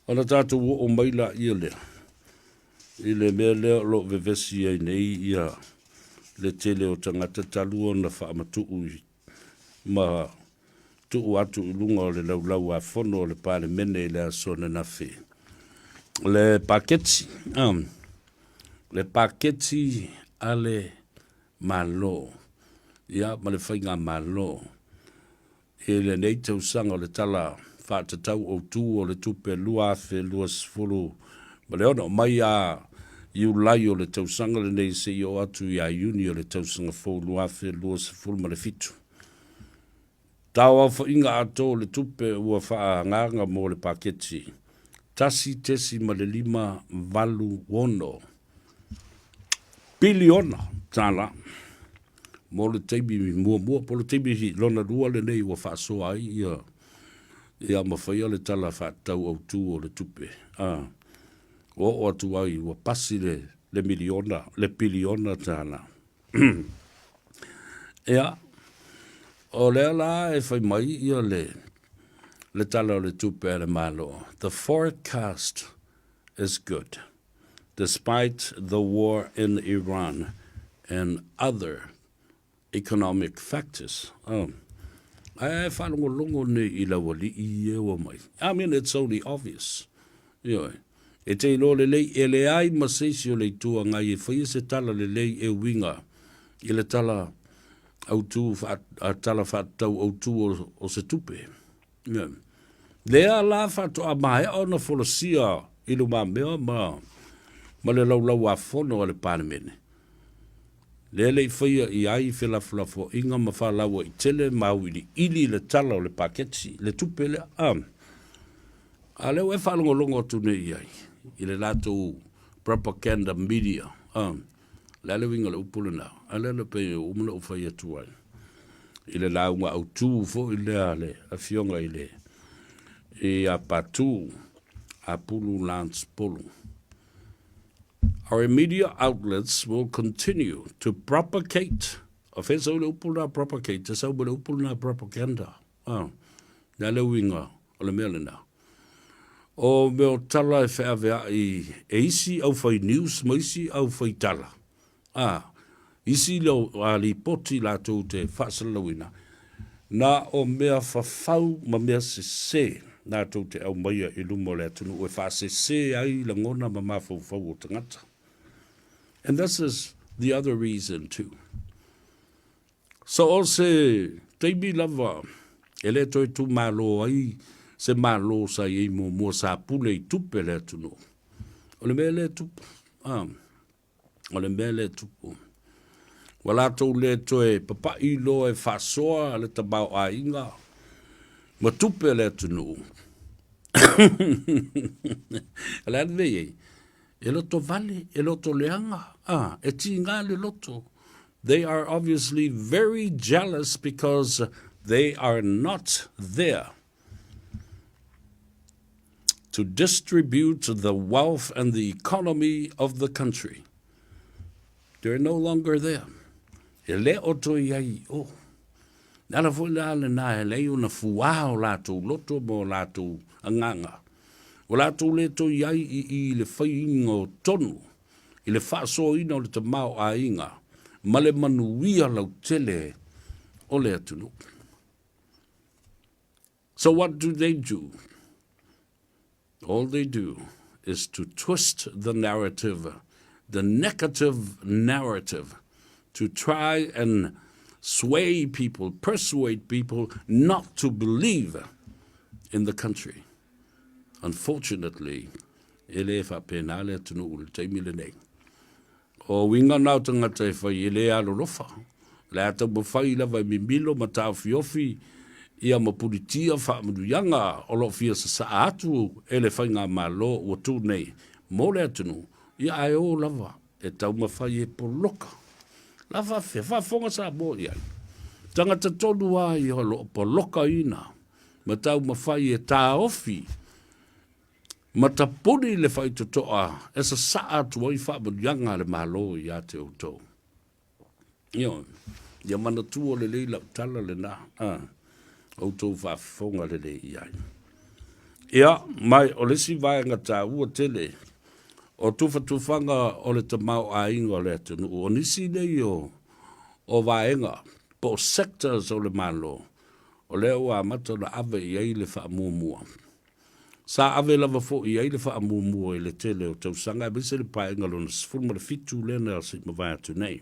Ona tātou o maila ia lea. I le mea lea lo vevesi ai nei ia le tele o tangata talu o na whaamatuu ma tuu atu ulunga o le laulau a fono o le pāle mene i le asona na whi. Le paketi, le paketi ale malo, ia ma le whainga malo, e le nei tausanga o le tala whātatau o tū o le tupe lua awhi lua sifuru, ma le ono mai a iu lai o le tausanga le nei se i o atu i a iuni o le tausanga fō lua awhi lua sifuru ma le fitu. Tau au whainga ato le tupe ua wha nganga mo le paketi. Tasi tesi ma le 5 wono. Biliona tala. Mo le taimi mua po le taimi hi lona rua le nei ua wha soa ai ia mawhaia le tala wha tau au tū o le tupe. O atu ai ua pasi le miliona, le biliona tala. Ia. O lea la e whai mai ia le tala o le tupe le malo. The forecast is good, despite the war in Iran and other economic factors. I mean, it's only obvious. E te lo le lei e le ai maseisi o le tua ngai e whai se tala le lei e winga i le tala au tu tala whatau au tu o se tupe. Lea la whato a mai o na wholosia ilu ma mea ma le lau a whono a le pānemene. Lea lei whaia i ai whelaflafo inga ma whalaua i tele mauili ili le tala o le paketi, le tupe le am. A leo e whalongolongo tune i ai, i le lato propaganda media. Lea le winga le upule nao. Ale le pe umuna u fai atu ai. I le launga au tū fo i lea le a fionga i le. I a patu a pulu lance pulu. Our media outlets will continue to propagate. Offensa u le upuna propagate. Sa u le upuna propaganda. Lea le winga o le mele nao. O meo tala e whea vea i isi au fai news ma isi au fai tala. Isi lo a li poti la tau te whaasalawina. Na o mea whawhau ma mea se na tau te au maia i lumo le atunu o e whaase ai la ngona ma mawhau o tangata. And this is the other reason too. So o se taimi lava e le toi tu malo ai se malo sa i mo sa pule i tupe le atunu. O le mea le tupu. O le mea le tupu. Wala tau le toe papa i lo e whasoa le tabau a inga. Ma tupe le tunu. Ala vei. E loto vale, e loto leanga. E ti ngā le loto. They are obviously very jealous because they are not there to distribute the wealth and the economy of the country. They're no longer there. E le oto iai o. Nala fo le ale na e lei una fuao lato loto mo lato anganga. O lato le to iai i le whaingo tonu. I le whaaso ina o le tamau a inga. Ma le manuia lau tele o le atunu. So what do? All they do is to twist the narrative, the negative narrative, to try and sway people, persuade people not to believe in the country. Unfortunately, ele fa penale tunu ul taimi nei. O winga nau tangata e whai ele alo rofa. Le ata mawhai lava mimilo matau fiofi ia mapuritia wha manuianga o lo fia sa atu ele whai ngā malo ua tū nei. Mo le atunu, ia ai o lava e tau mawhai e poloka. Lava fe, whafonga sa mo iai. Tangata tonu ai o lo poloka ina. Matau mawhai e tā ofi. Matapuni le whai tutoa. E sa atu ai wha manuianga le malo i a te utou. Ia mana tua le leila tala le na. Autou whafonga le le iai. Ia, mai o lesi vaenga tā ua tele, o tufanga o le tamau a inga o le atunu, o nisi nei o vaenga, po sectors o le malo, o le ua mata na ave i ai le wha mua. Sa ave lava fo i ai le wha mua i le tele o tausanga, e bise le paenga lo na sifurma le fitu lena si ma vai atu nei.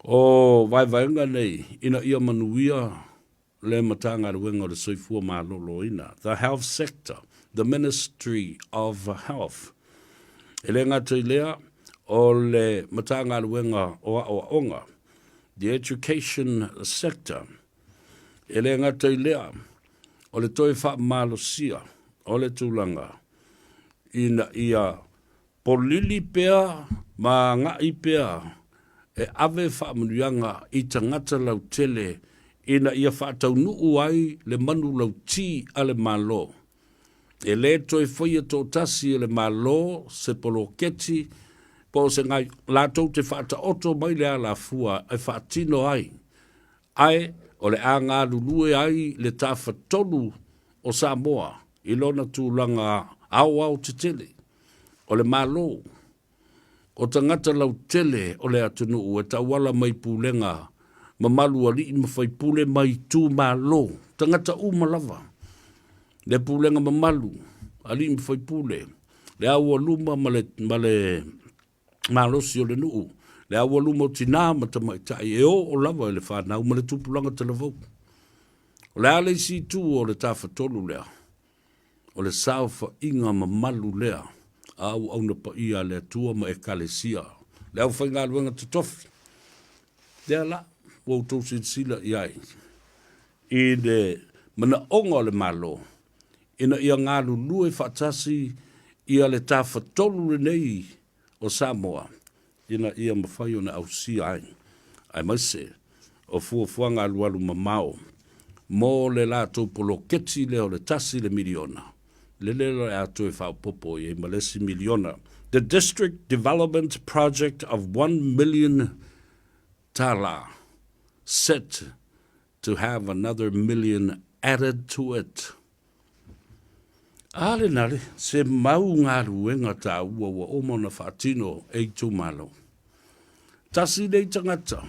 O vaenga nei, ina ia manuia, le matanga ruenga o le soifua malolo ina. The health sector, the ministry of health. E le ngata i lea o le matanga ruenga o onga. The education sector. E le ngata i lea o le toi wha malosia o le tūlanga. Ina ia polili pea ma ngai pea e ave wha manuianga i tangata lau tele ina ia whaatau nuu ai le manu lau ti a le malo. E le toi whaia tō tasi e le malo se polo keti, po se ngai lātou te whaata oto mai le ala fua e whaatino ai. Ai, o le a ngā lulue ai le tāwha tonu o Samoa, i lona tūlanga au te tele, o le malo. O tangata lau tele o le atunu e tawala mai pūlenga, mamalu ali i mawhai pule mai tū malo, tangata malava. Le pulenga mamalu, ali i mawhai pule. Le aua luma male malosi o le nuu. Le aua luma o tina matamaitai. E o lava e le whanau, ma le tupulanga te lavau. O le ale si tū o le tawhatolu lea. O le saufa inga mamalu lea. Au na pa ia le tua ma e kalesia. Le au whainga luenga te tofi. Lea la. Wau tau sila iai. I le mana onga le malo. Ina ia ngā lulue whaatasi ia le tawhatolu le nei o Samoa. Ina ia mawhai o na au si ai. Ai maise o fuafua ngā lualu mamao. Mō le lātou polo keti leo le tasi le miliona. Le le ato e whaupopo i e malesi miliona. The District Development Project of 1 million tala. Set to have another 1 million added to it. Ale nare, se mau ngā ruenga tā ua ua omona whaatino e tū malo. Tasi nei tangata,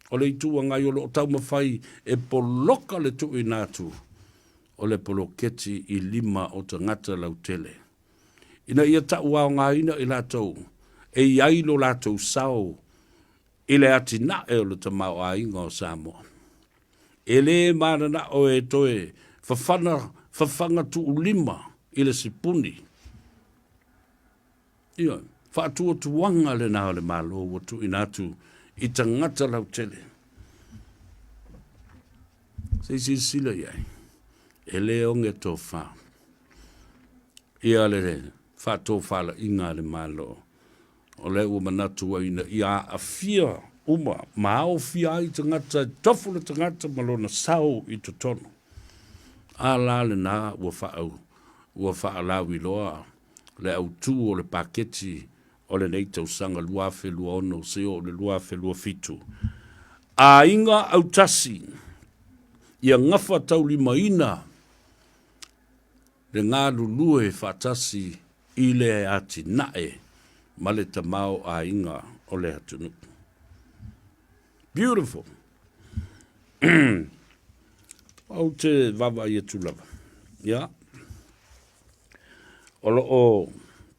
o le tua ngai o lo tau mawhai e poloka le tu i nātu, o le poloketi i 5 o tangata lau tele. Ina ia ta ua o ngā ina i lātou, e iai lo lātou sao, i le ati na e o le tamau a inga o Samoa. E le mana o e toe fafanga tu ulima i le sipuni. Ia, whaatua tuanga le nao le malo o tu inatu i tangata lau tele. Seisi sila iai. E le onge tō wha. Ia le whaatō whala inga le malo. O le ua manatu aina i a awhia uma, mao whia i tangata, tofu le tangata malona sao i to tono. A la le nā ua whaalau i loa, le au tū o le paketi, o le nei tausanga luafe lua ono, se o le luafe lua fitu. A inga au tasi, ia ngafa tau lima ina, le ngā lulue whaatasi i le ati nae, ma le tamau a inga o le hatunu. Beautiful. Au te vava i atu lava. Ia. Olo o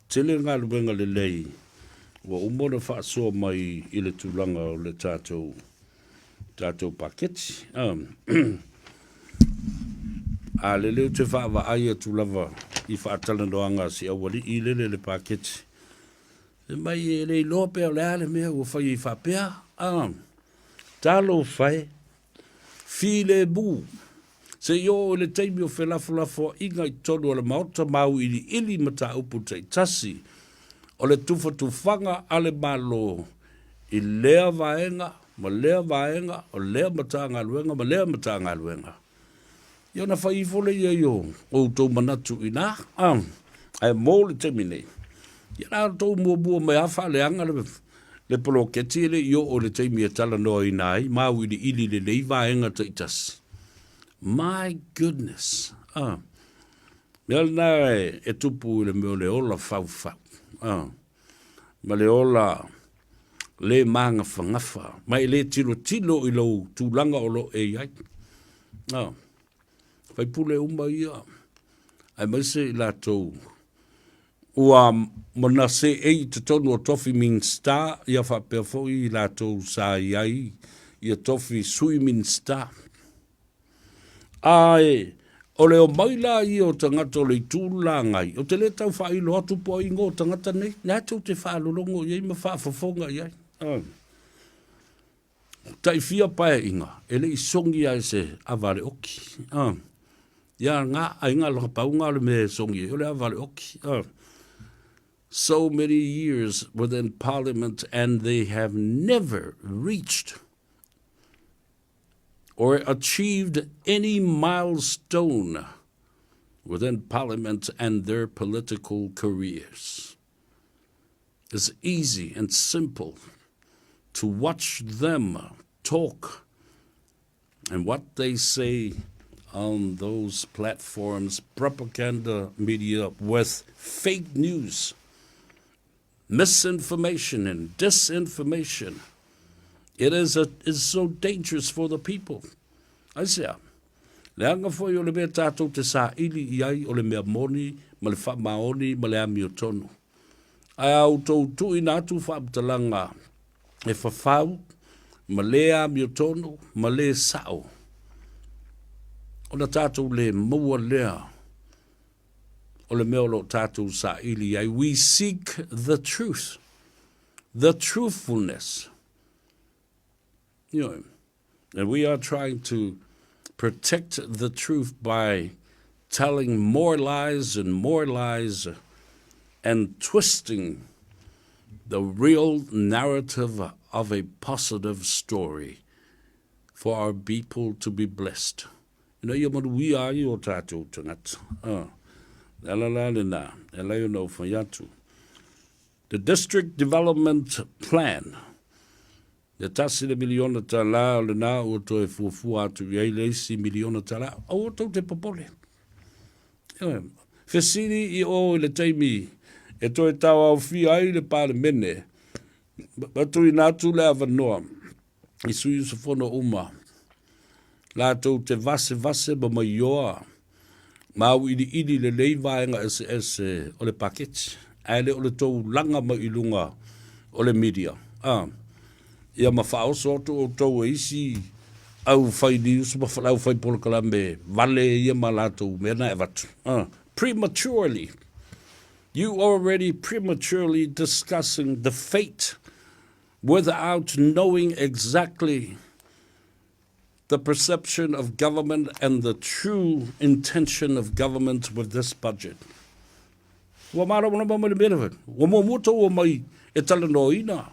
tele ngā luenga le lei, ua umona whaasoa mai i le tūlanga o le tātou paketi. A le leo te whaava ai atu lava i faatalanoanga si awali i le paketi. Mai e lei loa pēo le ale mea ua whai i whapea. Talo whai. File bu. Se yo le taimi o whelafulafo inga i tonu o le maota mau ili mata upu te tasi. O le tufa tufanga ale malo i lea vaenga, ma lea vaenga, o lea mata ngā luenga, ma lea mata ngā luenga. Yo na whai i fole ia yo, o tau manatu i nā. Ai mō le taimi nei. Ia nā tau mua mai awha le anga le polo keti le yo o le taimi e tala noa i nai, mau ili le leiva enga te itas. My goodness. Mea na e tupu le meo le ola fau. Ma le ola le manga whangafa. Mai le tilo I lau tūlanga o lo e iai. Whai pule uma ia. Ai maise I lātou. Ua mana se ei te tonu o tofi min star. Ia whapea fo I lātou sa iai. Ia tofi sui min star. Ai, o leo maila I o tangata o le tūla ngai. O te le tau whailo atu po ingo o tangata nei. Nā tau te whaalolongo iai ma whaafafonga iai. Tai fia pae inga. Ele I songi ai se avale oki. Ia ngā ai ngā loka paunga le me songi. Ole avale oki. So many years within Parliament and they have never reached or achieved any milestone within Parliament and their political careers. It's easy and simple to watch them talk and what they say on those platforms, propaganda media with fake news, misinformation and disinformation. It is so dangerous for the people. I say, leanga foi o le mea tātou te sā ili iai o le mea moni, ma le wha maoni, ma le ami o tonu. Ai au tau tui nātu whaaptalanga e whawhau, ma le ami o tonu, ma le sao. O na tātou le maua lea, o le mea lo tātou sā ili iai. We seek the truth, the truthfulness. You know, and we are trying to protect the truth by telling more lies and twisting the real narrative of a positive story for our people to be blessed. You know, we are your tattoo tonight. The district development plan. Le tasi le miliona tala o le nā o to e fuafua atu iai le isi miliona tala o to te popole. Fesiri I o le taimi e to e tawa o fi ai le pale mene. Batu I nātu le avanoa. I sui usafono uma. La to te vase ma maioa. Mau ili le leivaenga ese o le paketi. Aile o le tau langa ma ilunga o le media. Ia ma whao soto o tau isi au whai nius ma whalau whai polokala me vale ia ma lātou mena e watu. Prematurely. You already prematurely discussing the fate without knowing exactly the perception of government and the true intention of government with this budget. Wa mara wana ma le mera wan. Wa mo moto o mai e talanoa ina.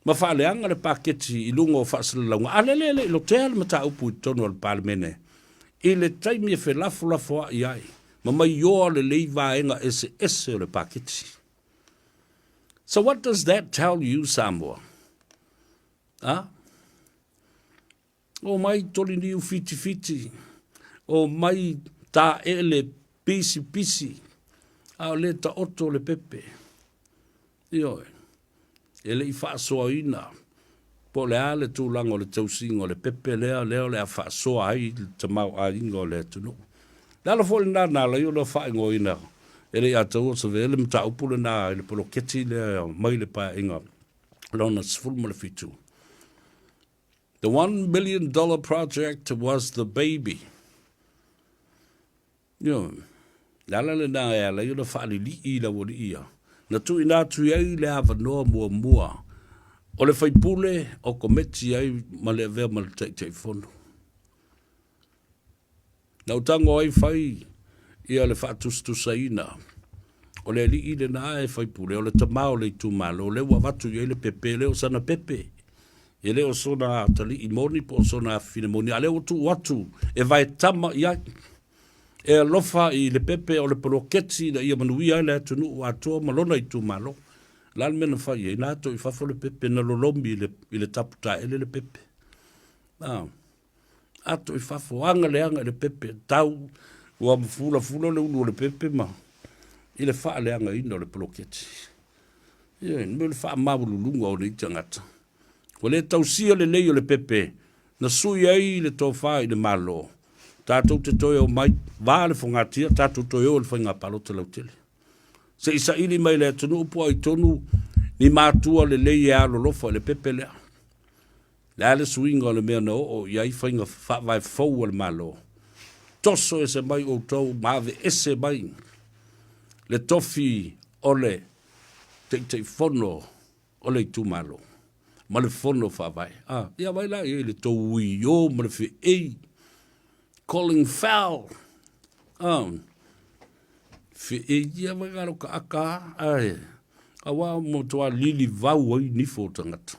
Ma whaaleanga le paketi I lungo o whaasalaunga. Alelele, lo te ala mata upu I tono al palemene. I le taimi e whe lafo a iai. Ma mai yoa le leivaenga ese o le paketi. So what does that tell you, Samoa? O mai tori niu fiti. O mai ta ele pisi. A le ta oto le pepe. Ioe. Ele I whaasoa ina. Po le ale tūlanga o le tausinga o le pepe leo le a whaasoa ai te mau a inga o le tunu. Lala fo le nā la yo le whaingo ina. Ele a Leiataua Savea le mta upule nā le poloketi le mai le pa inga. Lona sfulma le fitu. The $1 million project was the baby. Yo. Lala le nā ea la yo le whaali I la wori ia. Na tu ina tu iai le avanoa mua. O le whaipule o kometi ai ma le vea ma le teitei fono. Na utango ai whai ia le whaatustusa ina. O le li le na e whaipule o le tamao le tumalo. O le wawatu iai le pepe leo sana pepe. E leo sona tali imoni po sona finemoni. A leo tu watu e vai tama iai. E alofa I le pepe o le poloketi na ia manuia le atunu o atoa malona I tumalo. Lan mena whai e nato I whafo le pepe na lolomi I le taputa ele le pepe. Ato I whafo anga le pepe tau ua mafula le ulu o le pepe ma i le faaleaga ina o le poloketi ia me le faamavululuga o le itagata ua lē tausia lelei o le pepe na sui ai le tofā i le malo tatou te toe o mai va le fogatia tatou toe o le faiga palota lautele se isaʻili mai le atunuu po ai tonu ni matua lelei e alolofa i le pepe lea le a le suiga o le mea na oo iai faiga faavaefou o le malo toso ese mai outou maave ese mai le tofi o le teʻiteʻifono o le itumalo ma le fono faavae ia mai la ia le tou uio ma le feʻei calling foul feʻei ia mai galo kaaka ae aua mo toa lili vau ai nifo o tagata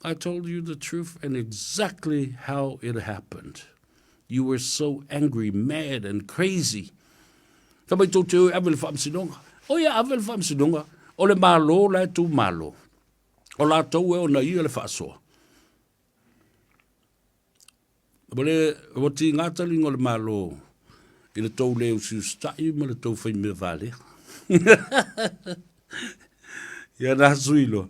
I told you the truth and exactly how it happened. You were so angry, mad, and crazy. Tamai tō te oi awe le whaamsinonga. O ia awe le whaamsinonga. O le malo la tu malo. O la tau e o na ia le whaasoa. Bole, wati ngatali ngo le malo. I le tau leo siu stai, ma le tau whai mea vale. Ia na suilo.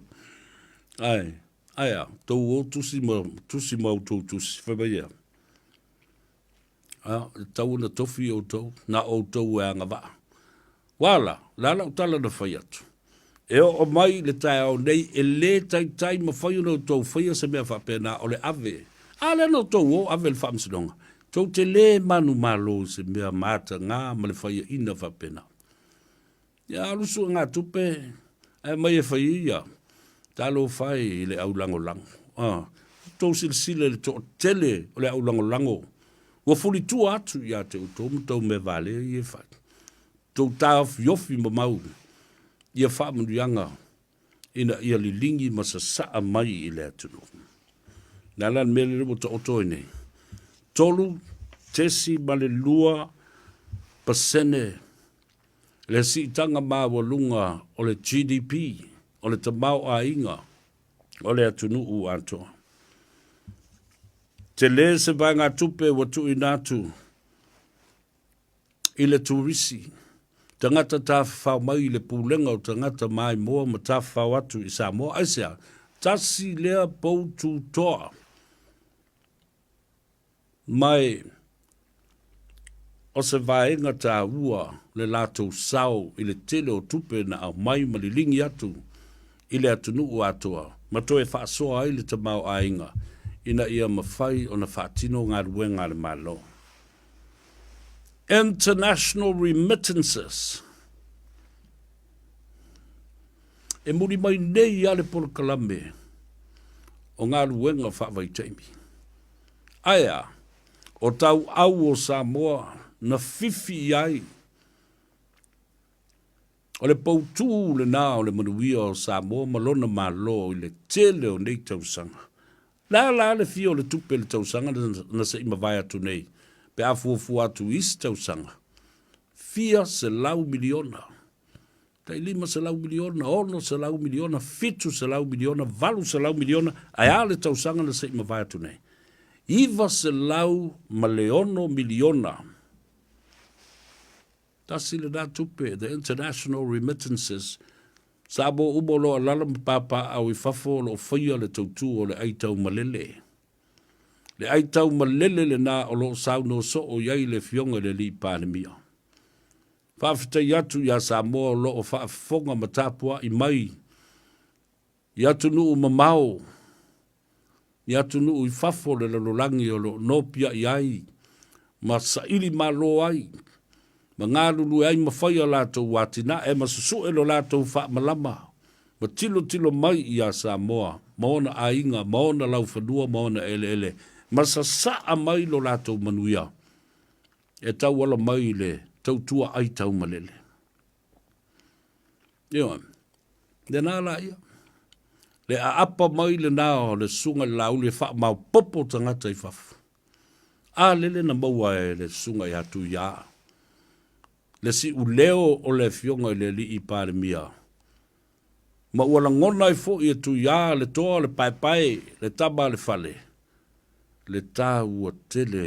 Ai. Aia, tau o tusi mau tau tusi, whaia. Tau na tofi o tau, na o tau e anga waa. Wala, lala utala na whai atu. E o mai le tai au nei, e le tai ma whai o tau whaia se mea whapena o le ave. Ale no tau o, ave le whamsidonga. Tau te le manu malo se mea mata ngā ma le whaia ina whapena. Ia alusu ngā tupe, e mai e whai ia. Talo fai le au lango lango. Tau silsile le to tele o le au lango lango. Ua fuli tu atu ia te utomu tau me vale i e fai. Tau tau fiofi ma mau. Ia wha manuianga. Ina ia li lingi ma sa saa mai i le atunu. Nalan mele le mo ta oto ine. Tolu tesi ma le lua pasene. Le si tanga maa walunga o le GDP. O le tamau a inga, o le atunu u antoa. Te le se vai ngā tupe wa tu inatu, i le turisi, tangata tā whau mai le pūlenga o tangata mai moa ma tā whau atu i sā moa. Aisea, tasi lea pou tu toa. Mai, o se vaenga tā ua le lātou sau i le tele o tupe na au mai malilingi atu, i le atunu u atoa, ma toe whaasoa ai le tamau a inga, ina ia mawhai o na whaatino ngā ruenga le malo. International remittances. E muri mai nei ale por kalame, o ngā ruenga whaavai taimi. Aia, o tau au o Samoa, na fifi ai, o le poutu le nā o le manuia o Samoa malona malo i le tele o nei tausanga. La le fia o le tupe le tausanga na se ima vai atu nei. Pe a fuafu atu isi tausanga. Fia se lau miliona. Tai lima se lau miliona, ono se lau miliona, fitu se lau miliona, valu se lau miliona, ai a le tausanga na se ima vai atu nei. Iva se lau maleono miliona. Tasi le nā tupe, the international remittances, sabo umolo alala mpapa au i fafo lo whaia le tautu o le aitau malele. Le aitau malele le nā o lo sau no so o iai le fionga le li pānemia. Whawhitai atu ia Samoa lo o whaafonga matapua i mai. I atu nuu mamao. I atu nuu i fafo le lalolangi o lo nopia i ai. Ma saili ma lo ai. Ma ngā lulu ai mawhaia lātou watina e masusu e lo lātou wha malama. Ma tilo mai i a Samoa. Maona ainga, maona lau whanua, maona ele. Ma sa saa mai lo lātou manuia. E tau wala mai le tau tua ai tau malele. Ia, le nā la ia. Le a apa mai le nā o le sunga lau le wha mau popo tangata i whafu. A lele na maua e le sunga i atu ia. Le si u leo o le fionga i le li i pāre mia. Ma ua la ngona i fo i atu ia, le toa, le pai, le taba, le fale. Le tā ua tele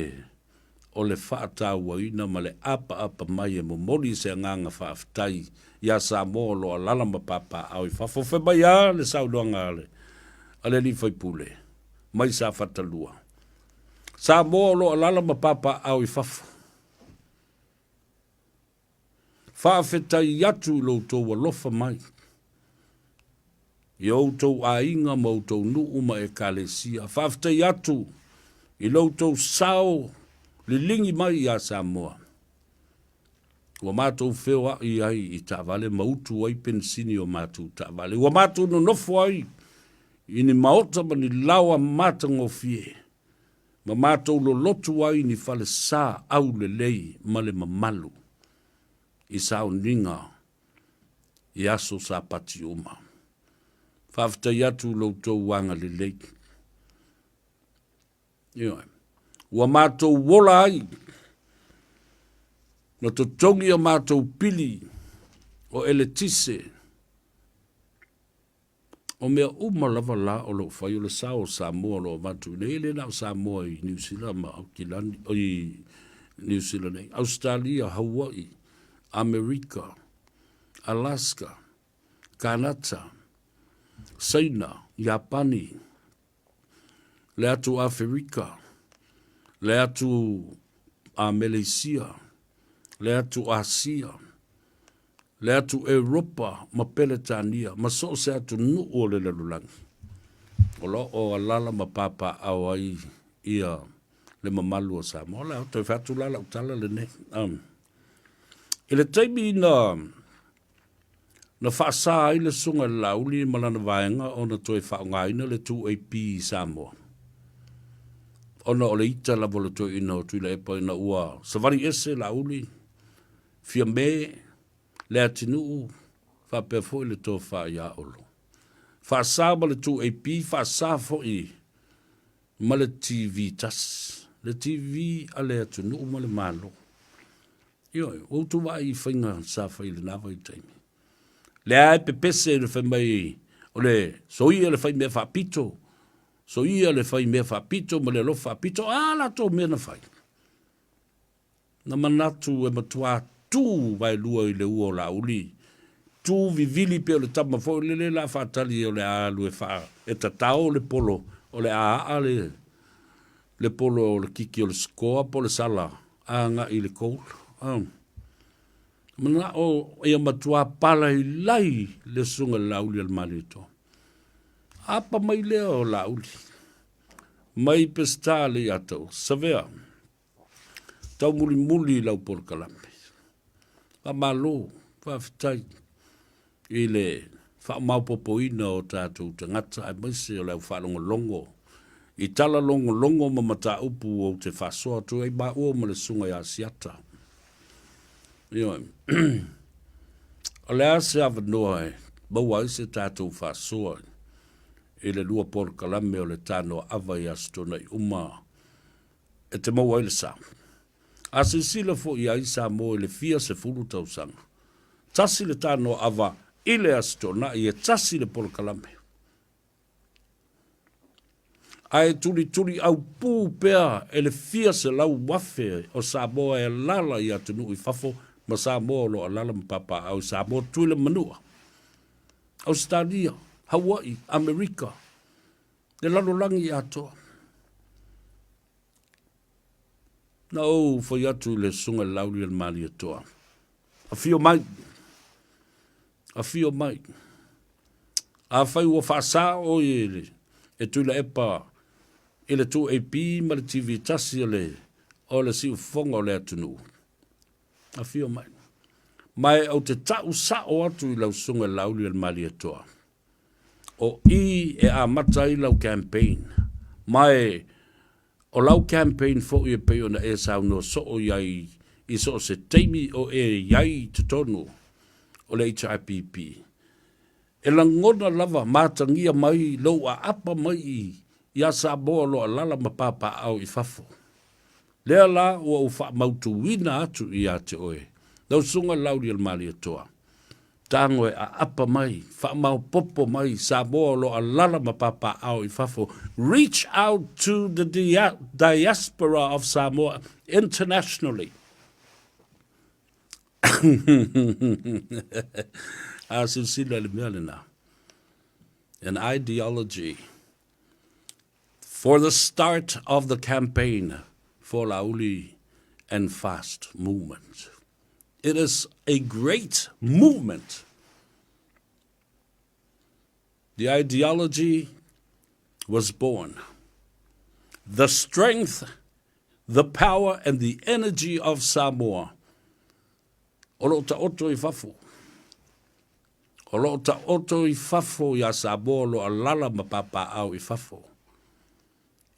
o le faatauaina ma le apa mai e momoli se agaga faafetai ia Samoa lo alala ma papa'au i fafo fe mai a le saunoaga a le lifaipule mai sa fatalua Samoa lo alala ma papa'au i fafo faafetai atu i loutou alofa mai i outou aiga ma outou nu'u ma ekalesia faafetai atu i loutou sao lilingi mai ia Samoa. Ua mātou wheo ai ai i ta'avale mautu ai pensini o mātou ta'avale. Ua mātou no nofo ai i ni maota ma ni lawa mātango fie. Ma mātou lo lotu ai ni fale sā au le lei ma le mamalu. I sao ninga i aso sa pati uma. Whawhitai atu loutou wanga le lei. Ua mātou wola ai na to tongi o mātou pili o eletise o mea lava la o lo whai o le sao Samoa lo mātou ne ele na Samoa i New Zealand ma au kilani o i New Zealand nei Australia, Hawaii, Amerika, Alaska, Kanata, Saina, Japani, le atu Afrika, le atu a Malaysia, le atu Asia, le atu Europa, ma Peletania, ma so se atu nu o le lalulangi. O lo o alala ma papa au ai ia le mamalu o Samoa, le atu e fatu lala utala le ne. I le taimi na whaasa ai le sunga lauli malana vaenga o na toi whaongaina le 2AP Samoa. Ona o le ita la volo toi ina o tuila epa ina ua savari ese lauli fia me le atinu whapea fo le tō wha ia olo. Whaasa ma le 2AP, whaasa fo i ma le TV tas. Le TV a le atinu ma le malo. Ioi, o tu wa i whainga sa whai le nawa i taimi. Le ai pepese le whai mai o le soia le whai mea whapito. So ia le whai mea whapito, ma le lo whapito, la tō mea na whai. Na manatu e matua tū vai lua i le ua o la uli. Tū vivili pe o le tama fo, le la whatali o le alu e wha. E tatao le polo, o le a le polo o le kiki o le skoa, po le sala, anga i le koul. Mana o e matua pala i lai le sunga la uli al malito. Apa mai lea o lauli. Mai pesta Leiataua Savea. Tau muli lau porkalame. Pa malo, pa fitai. I le wha maupopoina o tātou tangata. Ai maise o lau whalongolongo. I tala longo ma mata upu o te whasoa tu. Ai ba ua ma le sunga i asiata. O le ase avanoa e. Baua ise tātou whasoa. I le lua porkalame o le tano ava i astona i uma e te maua i le sa. A se sila fo i aisa mo i le fia se fulu tau sanga. Tasi le tano ava i le astona i e tasi le porkalame. Ai tuli au pū pea e le fia se lau wafe o Samoa e lala i atunu i fafo ma Samoa lo alala mpapa au Samoa tuile manua. Australia, Hawaii, Amerika, le lalolangi atoa. Na o foi atu le sunga lauli al mali atoa. A fio mai. A fai ua whaasa o ele. E tuila epa ele 2AP ma le TV tasi o le siu fonga o le atunu. A fio mai. Mai au te tau sa o atu i lau sunga lauli al mali atoa. O i e a mata i lau campaign. Mai o lau campaign fo i e peo na e sau no so o iai i so se taimi o e iai tutonu o le HIPP. E langona lava matangia mai lau a apa mai i a Samoa lo a lala mapapa au i fafo. Lea la o u wha mautu wina atu i a te oe. Lau sunga lauri al mali atoa. tango a apa mai, whaamau popo mai, Samoa lo a lala mapapa au I fafo. Reach out to the diaspora of Samoa internationally. An ideology for the start of the campaign for Lauli and Fast movement. It is a great movement. The ideology was born. The strength, the power, and the energy of Samoa. Olo ta oto I fafo. Olo ta oto I fafo ya Samoa lo alala mapapa au I fafo.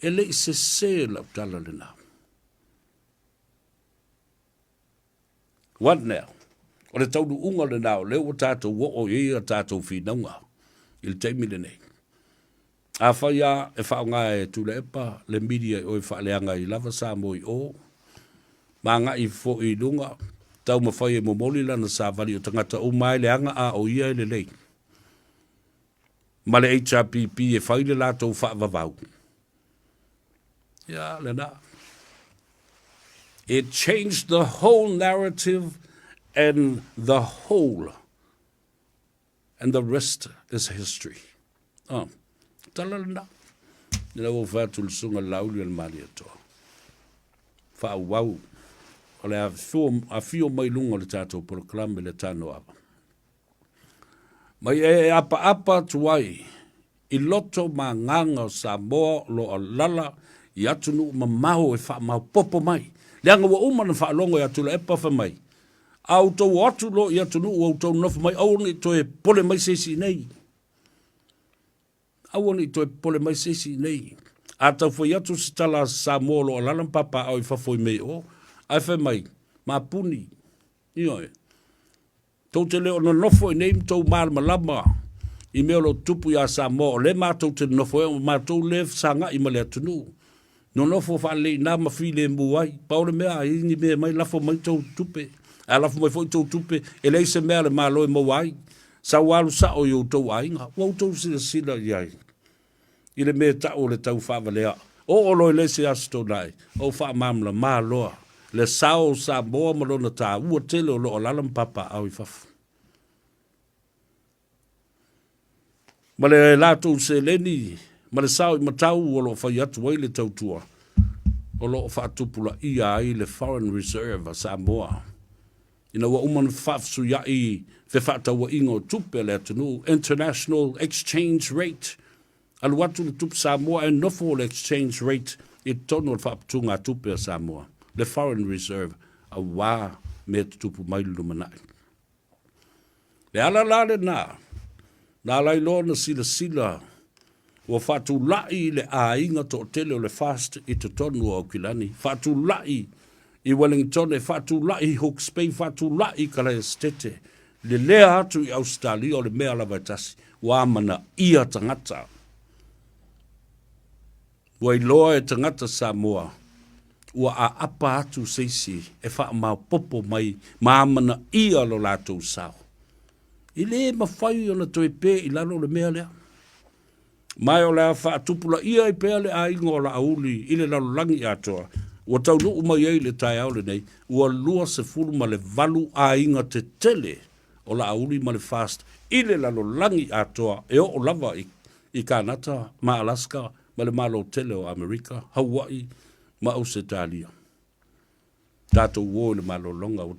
Ele se se la talalina. What now? O le taudu unga le nao, leo o tātou wo o ia tātou whinanga. Il taimi le nei. A whaia e whaonga e tūle epa, le media o e whaaleanga I lava Samoa I o. Mā ngā I fo I lunga, tau ma whai e momoli lana sa vali o tangata o mai le anga a o ia le lei. Ma le HRPP e whai le lātou whaavavau. Ya, le nā. It changed the whole narrative and the whole. And the rest is history. Oh, talalana. Nina o whātul sunga lauli al mali atoa. Whāwau. O le a whio mai lunga le tātou proklame le tāno apa. Mai e apa tuai. I loto ma nganga o Samoa lo a lala I atunu ma maho e wha mau popo mai. Leanga wa umana whaalongo I atula e pafa mai. Au tau atu lo I atunu au tau nofu mai. Au ni to e pole mai sesi nei. Au ni to e pole mai sesi nei. A tau fai atu si tala Samoa lo alalam papa au I whafoi mei o. Ai whai mai. Ma puni. Io e. Tau te leo na nofo I nei tau marama lama. I mea lo tupu ya Samoa. Le mātou te nofo e. Mātou le sanga I male atunu. No nofo whaale nā mawhile muai. Paole mea I ni mea mai lafo mai tau tupe. A lafo mai fwoi tau tupe. E leise mea le maa loe mawai. Sa walu sa o yo tau ainga. Wau tau sila iai. I le mea tau le tau whaavalea. O loi leise asto nai. O wha mamla maa loa. Le sao sa moa malona tā. Ua tele o loo lalam papa au I fafu. Ma le lātou se leni. Ma le sao I matau o loo whai atu wai le tau tua. O loo whaatupula ia ai le Foreign Reserve a Samoa. Ina wa umana whaafsu ia I fe whaataua ingo tupe le atunu. International exchange rate. Alu atu le tupe Samoa e nofo le exchange rate. I tono le whaapatunga tupe a Samoa. Le Foreign Reserve a wā me tupu mailu manai. Le ala lale nā. Nā lai loa na sila. Wa fatu lai le ainga to tele o le fast I te tonu o kilani. Fatu lai I Wellington e fatu lai Hawke's Bay, fatu lai Kalaestete. Le lea atu I Australia o le mea lawaitasi. Wa mana ia tangata. Wa iloa e tangata Samoa. Wa a apa atu seisi e wha mau popo mai maamana ia lo lātou sao. I le mawhai o na toi pē I lalo le mea lea. Mai o lea wha tupula ia I pēa le a ingo o la auli I le lalo langi atoa. Ua tau nuu mai ei le tai au le nei. Ua lua se furu ma le valu a inga te tele o la auli ma le fast. I le lalo langi atoa e o lava I Kanata, ma Alaska, ma le malo tele o Amerika, Hawaii, ma Australia. Tātou wō le malo longa o